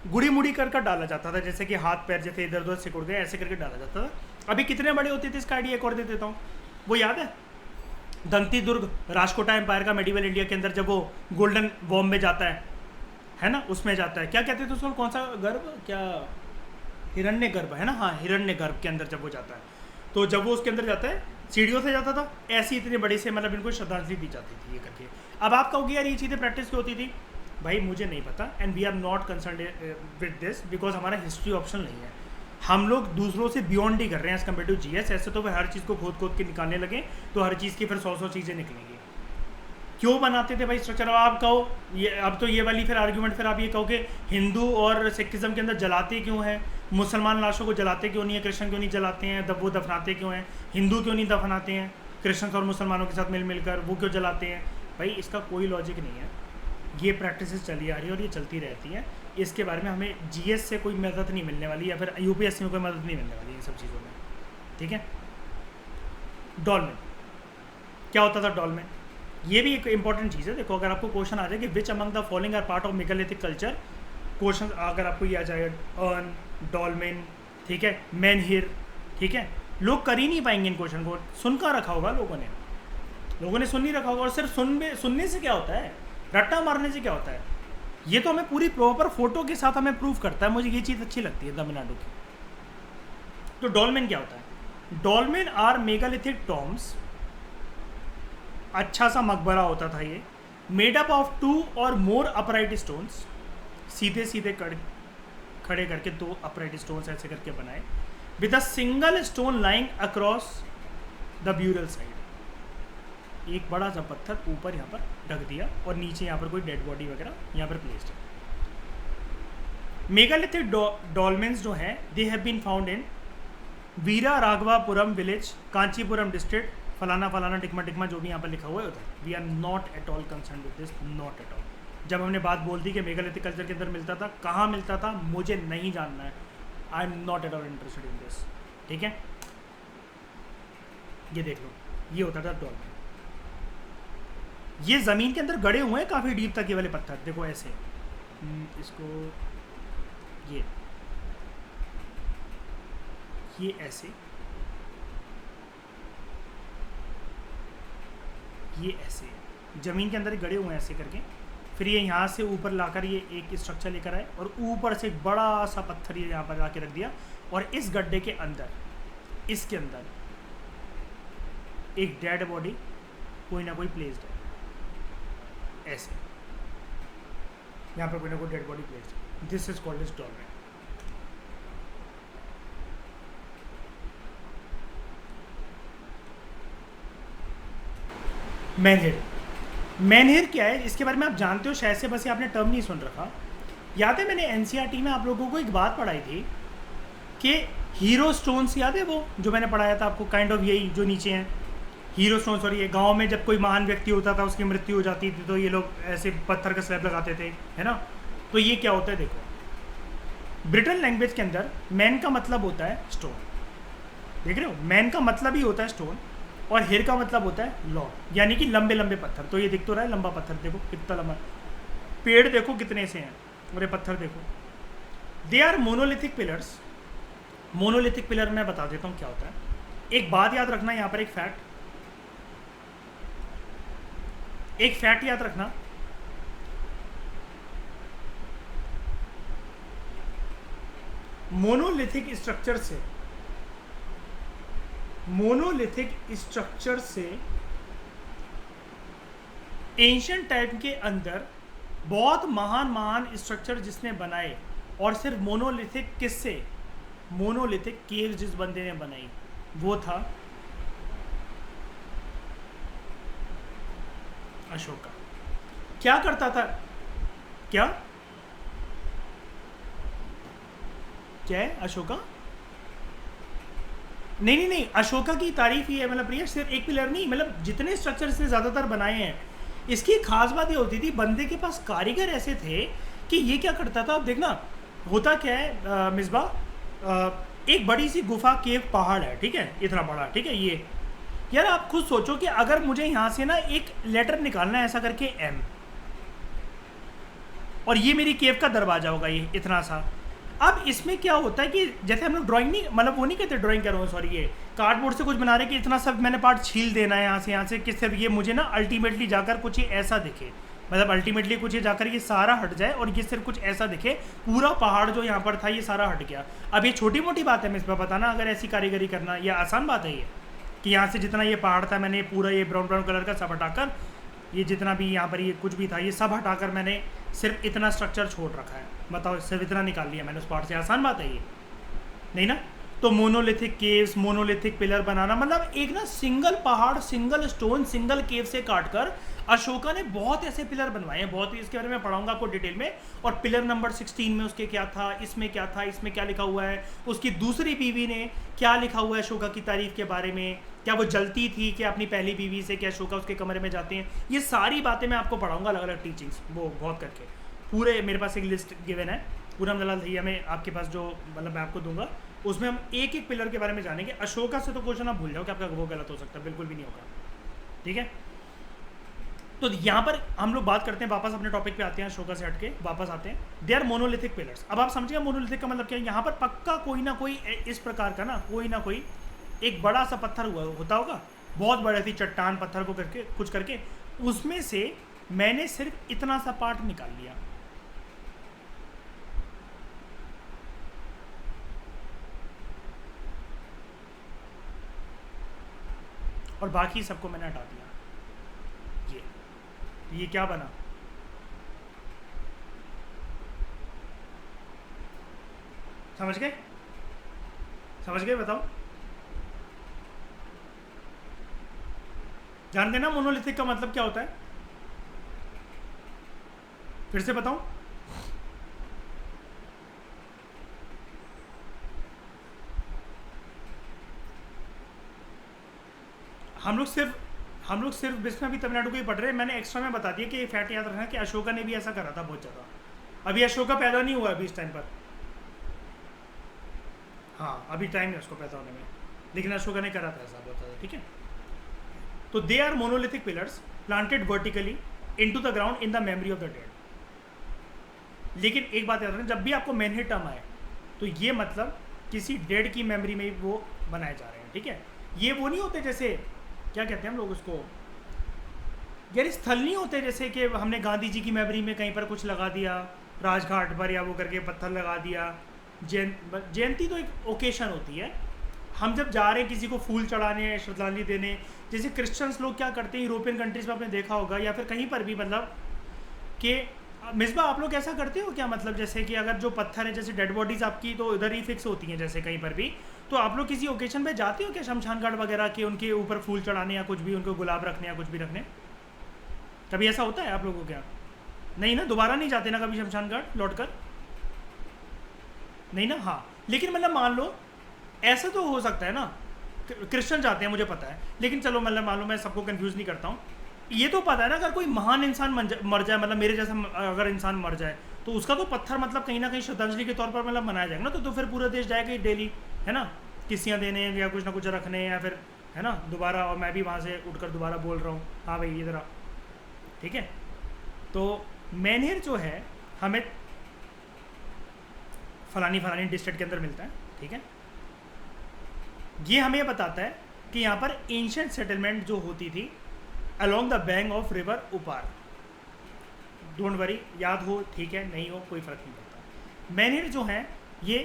गुड़ी मुड़ी कर डाला जाता था, जैसे कि हाथ पैर जैसे इधर उधर सिकुड़ गए ऐसे करके डाला जाता था। अभी कितने बड़े होते थे, इसका आइडिया एक और दे देता हूँ। वो याद है दंती दुर्ग, राजकोटा एम्पायर का मेडिवल इंडिया के अंदर, जब वो गोल्डन वॉर्म में जाता है ना, उसमें जाता है, क्या कहते थे उसको, कौन सा गर्भ, क्या हिरण्य गर्भ है ना, हाँ हिरण्य गर्भ के अंदर जब वो जाता है, तो जब वो उसके अंदर जाता है सीढ़ियों से जाता था, ऐसी इतने बड़े से मतलब इनको श्रद्धांजलि दी जाती थी ये करके। अब आप कहोगे यार ये चीज़ें प्रैक्टिस क्यों होती थी, भाई मुझे नहीं पता, and we are not concern with this because हमारा हिस्ट्री ऑप्शन नहीं है। हम लोग दूसरों से बियॉन्ड ही कर रहे हैं एज कम्पेयर टू जीएस। ऐसे तो वे हर चीज़ को खोद के निकालने लगे तो हर चीज़ की फिर 100 चीज़ें निकलेंगी। क्यों बनाते थे भाई स्ट्रक्चर? अब आप कहो ये, अब तो ये वाली फिर आर्ग्यूमेंट, फिर आप ये कहो कि हिंदू और सिखिज्म के अंदर जलाते क्यों हैं, मुसलमान लाशों को जलाते क्यों नहीं है, कृष्ण क्यों नहीं जलाते हैं, वो दफनाते क्यों हैं, हिंदू क्यों नहीं दफनाते हैं कृष्ण और मुसलमानों के साथ मिलकर, वो क्यों जलाते हैं? भाई इसका कोई लॉजिक नहीं है। ये प्रैक्टिसेस चली आ रही है और ये चलती रहती है। इसके बारे में हमें जीएस से कोई मदद नहीं मिलने वाली या फिर यूपीएससी में कोई मदद नहीं मिलने वाली इन सब चीज़ों में, ठीक है। डॉल्मेन क्या होता था? डॉल्मेन ये भी एक इंपॉर्टेंट चीज़ है। देखो अगर आपको क्वेश्चन आ जाए कि which among the following are part of megalithic culture, question अगर आपको ये आ जाए अर्न, डॉल्मेन, ठीक है, मेनहिर, ठीक है, लोग कर ही नहीं पाएंगे इन क्वेश्चन को। सुनकर रखा होगा लोगों ने सुन नहीं रखा होगा। और सिर्फ सुनने से क्या होता है, रट्टा मारने से क्या होता है? ये तो हमें पूरी प्रॉपर फोटो के साथ हमें प्रूफ करता है। मुझे ये चीज़ अच्छी लगती है तमिलनाडु की। तो डॉल्मेन क्या होता है? डॉल्मेन आर मेगालिथिक टॉम्ब्स, अच्छा सा मकबरा होता था ये, मेड अप ऑफ 2 और मोर अपराइट स्टोन्स, सीधे सीधे खड़े करके 2 अपराइट स्टोन्स ऐसे करके बनाए, with a single stone lying across the burial side, एक बड़ा सा पत्थर ऊपर यहाँ पर ढक दिया और नीचे यहाँ पर कोई डेड बॉडी वगैरह यहाँ पर प्लेस्ड है। मेगालिथिक डॉल्मेन्स जो हैं they have been found in Veera Raghavapuram village, Kanchipuram district, फलाना फलाना टिकमा टिकमा जो भी यहाँ पर लिखा हुआ है उधर। We are not at all concern with this, not at all. जब हमने बात बोल दी कि मेगालिथिक कल्चर के अंदर मिलता था, कहाँ मिलता था मुझे नहीं जानना है, I am not at all interested in this, ठीक है। ये देख लो, ये होता था डॉल्मेन। ये ज़मीन के अंदर गड़े हुए हैं काफ़ी डीप तक ये वाले पत्थर, देखो ऐसे, इसको ये ऐसे, ये ऐसे ज़मीन के अंदर गड़े हुए हैं ऐसे करके। फिर ये यहाँ से ऊपर लाकर ये एक स्ट्रक्चर लेकर आए और ऊपर से एक बड़ा सा पत्थर ये यहाँ पर आके रख दिया और इस गड्ढे के अंदर, इसके अंदर एक डेड बॉडी कोई ना कोई प्लेस्ड है, ऐसे यहाँ पर कोई ना कोई डेड बॉडी प्लेस्ड है। This is called as dolmen. Menhir, menhir क्या है इसके बारे में आप जानते हो शायद से, बस ये आपने टर्म नहीं सुन रखा। याद है मैंने एनसीईआरटी में आप लोगों को एक बात पढ़ाई थी कि हीरो स्टोन्स, याद है वो जो मैंने पढ़ाया था आपको, काइंड ऑफ यही जो नीचे हैं हीरो स्टोन्स। और ये गांव में जब कोई महान व्यक्ति होता था, उसकी मृत्यु हो जाती थी, तो ये लोग ऐसे पत्थर का स्लैब लगाते थे, है ना। तो ये क्या होता है देखो, ब्रिटन लैंग्वेज के अंदर मैन का मतलब होता है स्टोन, देख रहे हो, मैन का मतलब ही होता है स्टोन, और हिर का मतलब होता है लॉन्ग, यानी कि लंबे लंबे पत्थर। तो ये दिख तो रहा है लंबा पत्थर, देखो कितना लंबा, पेड़ देखो कितने से हैं, और ये पत्थर देखो। They are monolithic pillars. Monolithic pillar मैं बता देता हूँ क्या होता है। एक बात याद रखना, यहाँ पर एक फैक्ट याद रखना, मोनोलिथिक स्ट्रक्चर से एंशिएंट टाइम के अंदर बहुत महान स्ट्रक्चर जिसने बनाए, और सिर्फ मोनोलिथिक किससे, मोनोलिथिक केव जिस बंदे ने बनाई वो था अशोका। क्या करता था, क्या है अशोका? नहीं, अशोका की तारीफ ही है, मतलब प्रिया सिर्फ एक पिलर नहीं, मतलब जितने स्ट्रक्चर इसने ज़्यादातर बनाए हैं, इसकी खास बात ये होती थी बंदे के पास कारीगर ऐसे थे कि ये क्या करता था, अब देखना होता क्या है मिसबा, एक बड़ी सी गुफा केव पहाड़ है, ठीक है, इतना बड़ा, ठीक है। ये यार आप खुद सोचो कि अगर मुझे यहाँ से ना एक लेटर निकालना है ऐसा करके एम, और ये मेरी केव का दरवाजा होगा, ये इतना सा। अब इसमें क्या होता है कि जैसे हम लोग ड्राइंग नहीं, मतलब वो नहीं कहते ड्राइंग कर रहा हूँ, सॉरी, ये कार्डबोर्ड से कुछ बना रहे कि इतना सब मैंने पार्ट छील देना है यहाँ से कि सिर्फ ये मुझे ना अल्टीमेटली जाकर कुछ ये ऐसा दिखे, मतलब अल्टीमेटली कुछ ये जाकर ये सारा हट जाए और ये सिर्फ कुछ ऐसा दिखे, पूरा पहाड़ जो यहाँ पर था ये सारा हट गया। अब ये छोटी मोटी बात है, मैं इस पर बताना, अगर ऐसी कारीगरी करना, ये आसान बात है ये, कि यहाँ से जितना ये पहाड़ था मैंने पूरा ये ब्राउन कलर का सब हटाकर, ये जितना भी यहाँ पर ये कुछ भी था ये सब हटाकर मैंने सिर्फ इतना स्ट्रक्चर छोड़ रखा है। बताओ, सिर्फ इतना निकाल लिया मैंने उस पार्ट से, आसान बात है ये? नहीं ना। तो मोनोलिथिक केव्स, मोनोलिथिक पिलर बनाना, मतलब एक ना सिंगल पहाड़, सिंगल स्टोन, सिंगल केव से काटकर अशोका ने बहुत ऐसे पिलर बनवाए हैं, बहुत ही, इसके बारे में पढ़ाऊंगा आपको डिटेल में। और पिलर नंबर 16 में उसके क्या था, इसमें क्या था, इसमें क्या लिखा हुआ है, उसकी दूसरी बीवी ने क्या लिखा हुआ है अशोका की तारीफ के बारे में, क्या वो जलती थी कि अपनी पहली बीवी से, क्या अशोका उसके कमरे में जाते हैं, ये सारी बातें मैं आपको पढ़ाऊंगा अलग अलग टीचिंग्स, वो बहुत करके पूरे मेरे पास एक लिस्ट गिवन है, पूरा दलाल भैया में आपके पास जो मतलब मैं आपको दूंगा, उसमें हम एक एक पिलर के बारे में जानेंगे। अशोका से तो क्वेश्चन आप भूल जाओ कि आपका वो गलत हो सकता है, बिल्कुल भी नहीं होगा, ठीक है। तो यहाँ पर हम लोग बात करते हैं, वापस अपने टॉपिक पे आते हैं, अशोका से हटके वापस आते हैं। They are monolithic pillars. अब आप समझिए मोनोलिथिक का मतलब क्या है, यहाँ पर पक्का कोई ना कोई इस प्रकार का ना कोई एक बड़ा सा पत्थर होता होगा, बहुत बड़ी थी चट्टान, पत्थर को करके कुछ करके, उसमें से मैंने सिर्फ इतना सा पार्ट निकाल लिया, और बाकी सबको मैंने हटा दिया। ये क्या बना, समझ गए बताओ। जानते हैं ना मोनोलिथिक का मतलब क्या होता है? फिर से बताऊं? हम लोग सिर्फ बिस्म अभी तमिलनाडु को ही पढ़ रहे हैं। मैंने एक्स्ट्रा में बता दिया कि फैक्ट याद रखना कि अशोका ने भी ऐसा करा था बहुत ज़्यादा। अभी अशोका पैदा नहीं हुआ अभी इस टाइम पर। हाँ, अभी टाइम है उसको पैदा होने में, लेकिन अशोका ने करा था ऐसा बहुत ज़्यादा। ठीक है, तो they are monolithic pillars planted vertically into the ground in the memory of the dead. लेकिन एक बात याद रखना, जब भी आपको मेनहिट टर्म आए तो ये मतलब किसी डेड की मेमोरी में वो बनाए जा रहे हैं। ठीक है, ये वो नहीं होते जैसे क्या कहते हैं हम लोग उसको, यार स्थल नहीं होते जैसे कि हमने गांधी जी की मेमोरी में कहीं पर कुछ लगा दिया राजघाट पर, या वो करके पत्थर लगा दिया। जयंती तो एक ओकेशन होती है। हम जब जा रहे हैं किसी को फूल चढ़ाने, श्रद्धांजलि देने, जैसे क्रिश्चियंस लोग क्या करते हैं यूरोपियन कंट्रीज में आपने देखा होगा, या फिर कहीं पर भी, मतलब कि मिसबा आप लोग ऐसा करते हो क्या? मतलब जैसे कि अगर जो पत्थर है, जैसे डेड बॉडीज आपकी तो इधर ही फिक्स होती हैं जैसे कहीं पर भी, तो आप लोग किसी ओकेशन पे जाते हो क्या शमशान घाट वगैरह के, उनके ऊपर फूल चढ़ाने या कुछ भी, उनको गुलाब रखने या कुछ भी रखने? कभी ऐसा होता है आप लोगों को क्या? नहीं ना, दोबारा नहीं जाते ना कभी शमशान घाट लौट कर? नहीं ना। हाँ, लेकिन मतलब मान लो ऐसा तो हो सकता है ना, क्रिश्चियन जाते हैं मुझे पता है, लेकिन चलो मतलब मान लो, मैं सबको कंफ्यूज नहीं करता हूँ। ये तो पता है ना, अगर कोई महान इंसान मर जाए, मतलब मेरे जैसा अगर इंसान मर जाए, तो उसका तो पत्थर मतलब कहीं ना कहीं श्रद्धांजलि के तौर पर मतलब मनाया जाएगा ना। तो फिर पूरा देश जाएगा डेली, है ना, किस्सियाँ देने या कुछ ना कुछ रखने, या फिर है ना दोबारा, और मैं भी वहाँ से उठकर दोबारा बोल रहा हूँ हाँ भाई इधर आ। ठीक है, तो मैनहिर जो है हमें फलानी फलानी डिस्ट्रिक्ट के अंदर मिलता है। ठीक है, ये हमें बताता है कि यहाँ पर एंशियंट सेटलमेंट जो होती थी along the bank of river उपार। डोंट वरी, याद हो ठीक है, नहीं हो कोई फर्क नहीं पड़ता। मैनहिर जो हैं ये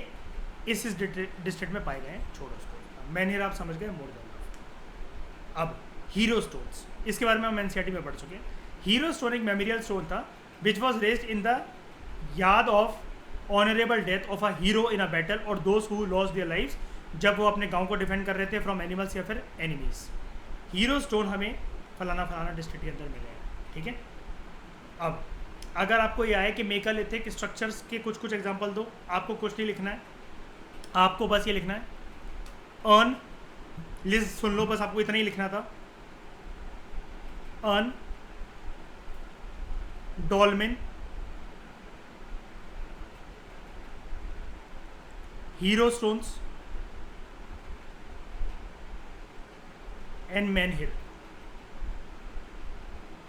इस डिस्ट्रिक्ट में पाए गए हैं। छोड़ो उसको, मैनहिर आप समझ गए, मोड़ देना। अब हीरो स्टोन्स, इसके बारे में हम एनसीईआरटी में पढ़ चुके हैं। हीरो स्टोन एक मेमोरियल स्टोन था which was raised in the याद of honourable death of a hero in a battle और those who lost their lives, जब वो अपने गांव को डिफेंड कर रहे थे फ्रॉम एनिमल्स या फिर एनिमीज। हीरो स्टोन हमें फलाना फलाना डिस्ट्रिक्ट के अंदर मिले हैं। ठीक है, अब अगर आपको ये आए कि मेगालिथिक स्ट्रक्चर्स के कुछ कुछ एग्जांपल दो, आपको कुछ नहीं लिखना है, आपको बस ये लिखना है अर्न, लिस्ट सुन लो, बस आपको इतना ही लिखना था। Urn, dolmen, hero stones and menhir.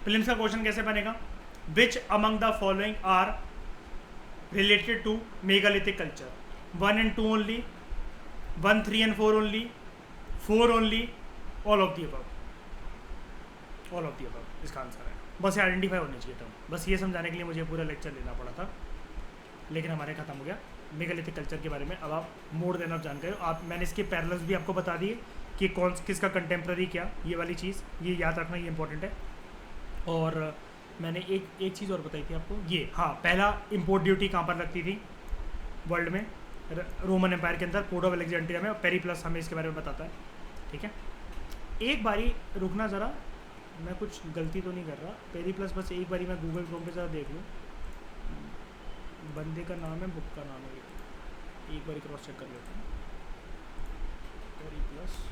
Prelims का क्वेश्चन कैसे बनेगा? Which among the following are related to megalithic culture? 1 and 2 only, 1, 3 and 4 only, 4 only, all of the above? All of the above इसका आंसर है। बस ये identify होनी चाहिए था, बस ये समझाने के लिए मुझे पूरा लेक्चर लेना पड़ा था, लेकिन हमारे ख़त्म हो गया मेगालिथिक कल्चर के बारे में। अब आप मोड़ देना जान गए आप। मैंने इसके पैरेलल्स भी आपको बता दिए कि कौन किसका कंटेम्प्रेरी क्या, ये वाली चीज़ ये याद रखना, ये इंपॉर्टेंट है। और मैंने एक चीज़ और बताई थी आपको, ये हाँ, पहला इम्पोर्ट ड्यूटी कहाँ पर लगती थी वर्ल्ड में? रोमन एम्पायर के अंदर, पोर्ट ऑफ अलेक्जेंड्रिया में। पेरीप्लस हमें इसके बारे में बताता है। ठीक है, एक बारी रुकना ज़रा, मैं कुछ गलती तो नहीं कर रहा। पेरीप्लस बस एक बारी मैं गूगल क्रोम पे ज़रा देख लूँ, बंदे का नाम है, बुक का नाम है, एक बारी क्रॉस चेक कर लेते हैं। पेरीप्लस,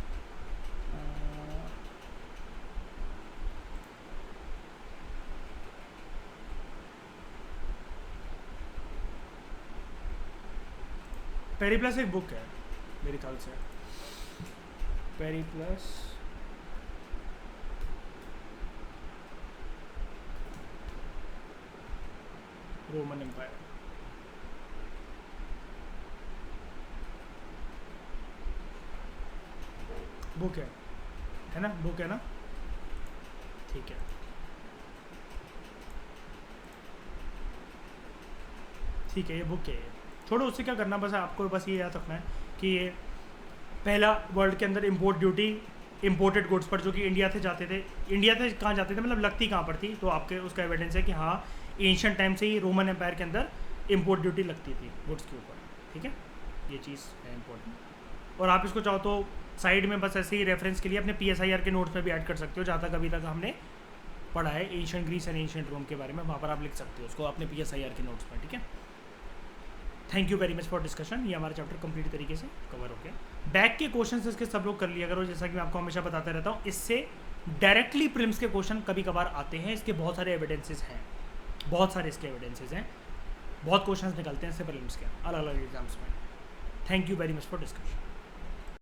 पेरीप्लस एक बुक है मेरे ख्याल से। पेरीप्लस रोमन एम्पायर, बुक है ना, बुक है ना? ठीक है, ठीक है, ये बुक है। छोड़ो, उससे क्या करना, बस आपको बस ये याद रखना है कि ये पहला वर्ल्ड के अंदर इम्पोर्ट ड्यूटी इम्पोर्टेड गुड्स पर जो कि इंडिया से जाते थे, इंडिया से कहाँ जाते थे मतलब लगती कहाँ पर थी, तो आपके उसका एविडेंस है कि हाँ एंशिएंट टाइम से ही रोमन एम्पायर के अंदर इम्पोर्ट ड्यूटी लगती थी गुड्स के ऊपर। ठीक है, ये चीज़ है इम्पोर्टेंट। और आप इसको चाहो तो साइड में बस ऐसे ही रेफरेंस के लिए अपने PSIR के नोट्स में भी ऐड कर सकते हो, जहाँ तक अभी तक हमने पढ़ा है एशियन ग्रीस एंड एशियन रोम के बारे में, वहाँ पर आप लिख सकते हो उसको अपने PSIR के नोट्स में, ठीक है। Thank you very much for discussion. ये हमारा चैप्टर कंप्लीट तरीके से कवर हो गया। बैक के क्वेश्चन इसके सब लोग कर लिया करो, जैसा कि मैं आपको हमेशा बताता रहता हूँ, इससे डायरेक्टली प्रीलिम्स के क्वेश्चन कभी कभार आते हैं, इसके बहुत सारे एविडेंसेस हैं, बहुत सारे इसके एविडेंसेस हैं, बहुत क्वेश्चन निकलते हैं इससे प्रीलिम्स के अलग अलग एग्जाम्स में। Thank you very much for discussion.